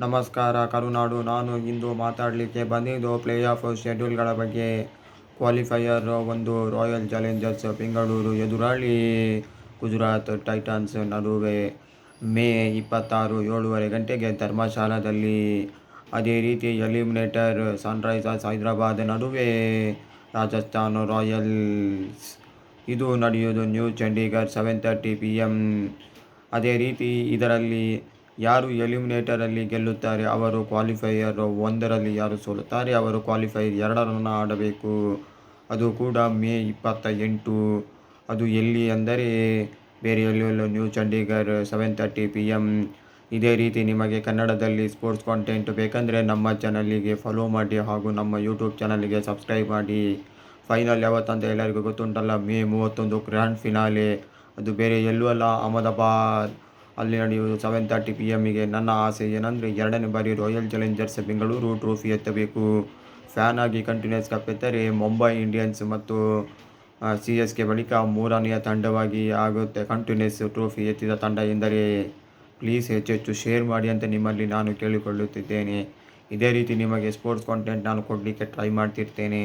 ನಮಸ್ಕಾರ ಕರುನಾಡು. ನಾನು ಇಂದು ಮಾತಾಡಲಿಕ್ಕೆ ಬಂದಿದ್ದು ಪ್ಲೇ ಆಫ್ ಶೆಡ್ಯೂಲ್ಗಳ ಬಗ್ಗೆ. ಕ್ವಾಲಿಫೈಯರ್ 1 ರಾಯಲ್ ಚಾಲೆಂಜರ್ಸ್ ಬೆಂಗಳೂರು ಎದುರಾಳಿ ಗುಜರಾತ್ ಟೈಟನ್ಸ್ ನಡುವೆ ಮೇ 26 7:30 ಗಂಟೆಗೆ ಧರ್ಮಶಾಲಾದಲ್ಲಿ. ಅದೇ ರೀತಿ ಎಲಿಮಿನೇಟರ್ ಸನ್ರೈಸರ್ಸ್ ಹೈದರಾಬಾದ್ ನಡುವೆ ರಾಜಸ್ಥಾನ್ ರಾಯಲ್ಸ್. ಇದು ನಡೆಯುವುದು ನ್ಯೂ ಚಂಡೀಗಢ 7:30 PM. ಅದೇ ರೀತಿ ಇದರಲ್ಲಿ ಯಾರು ಎಲಿಮಿನೇಟರಲ್ಲಿ ಗೆಲ್ಲುತ್ತಾರೆ ಅವರು ಕ್ವಾಲಿಫೈಯರ್ 1ರಲ್ಲಿ, ಯಾರು ಸೋಲುತ್ತಾರೆ ಅವರು ಕ್ವಾಲಿಫೈಯರ್ 2ರನ್ನು ಆಡಬೇಕು. ಅದು ಕೂಡ ಮೇ 28. ಅದು ಎಲ್ಲಿ ಅಂದರೆ ಬೇರೆ ಎಲ್ಲೆಲ್ಲೋ ನ್ಯೂ ಚಂಡೀಗಢ 7:30 PM. ಇದೇ ರೀತಿ ನಿಮಗೆ ಕನ್ನಡದಲ್ಲಿ ಸ್ಪೋರ್ಟ್ಸ್ ಕಾಂಟೆಂಟ್ ಬೇಕಂದರೆ ನಮ್ಮ ಚಾನಲಿಗೆ ಫಾಲೋ ಮಾಡಿ ಹಾಗೂ ನಮ್ಮ ಯೂಟ್ಯೂಬ್ ಚಾನಲ್ಗೆ ಸಬ್ಸ್ಕ್ರೈಬ್ ಮಾಡಿ. ಫೈನಲ್ ಯಾವತ್ತಂತ ಎಲ್ಲರಿಗೂ ಗೊತ್ತುಂಟಲ್ಲ, ಮೇ 31 ಗ್ರ್ಯಾಂಡ್ ಫಿನಾಲೆ. ಅದು ಬೇರೆ ಎಲ್ಲೂ ಅಲ್ಲ, ಅಹಮದಾಬಾದ್ ಅಲ್ಲಿ ನಡೆಯುವುದು 7:30 PMಗೆ. ನನ್ನ ಆಸೆ ಏನಂದರೆ 2ನೇ ಬಾರಿ ರಾಯಲ್ ಚಾಲೆಂಜರ್ಸ್ ಬೆಂಗಳೂರು ಟ್ರೋಫಿ ಎತ್ತಬೇಕು. ಫ್ಯಾನ್ ಆಗಿ ಕಂಟಿನ್ಯೂಸ್ ಕಪ್ ಎತ್ತರೆ ಮುಂಬೈ ಇಂಡಿಯನ್ಸ್ ಮತ್ತು CSK ಬಳಿಕ 3ನೇ ತಂಡವಾಗಿ ಆಗುತ್ತೆ ಕಂಟಿನ್ಯೂಸ್ ಟ್ರೋಫಿ ಎತ್ತಿದ ತಂಡ ಎಂದರೆ. ಪ್ಲೀಸ್ ಹೆಚ್ಚೆಚ್ಚು ಶೇರ್ ಮಾಡಿ ಅಂತ ನಿಮ್ಮಲ್ಲಿ ನಾನು ಕೇಳಿಕೊಳ್ಳುತ್ತಿದ್ದೇನೆ. ಇದೇ ರೀತಿ ನಿಮಗೆ ಸ್ಪೋರ್ಟ್ಸ್ ಕಾಂಟೆಂಟ್ ನಾನು ಕೊಡಲಿಕ್ಕೆ ಟ್ರೈ ಮಾಡ್ತಿರ್ತೇನೆ.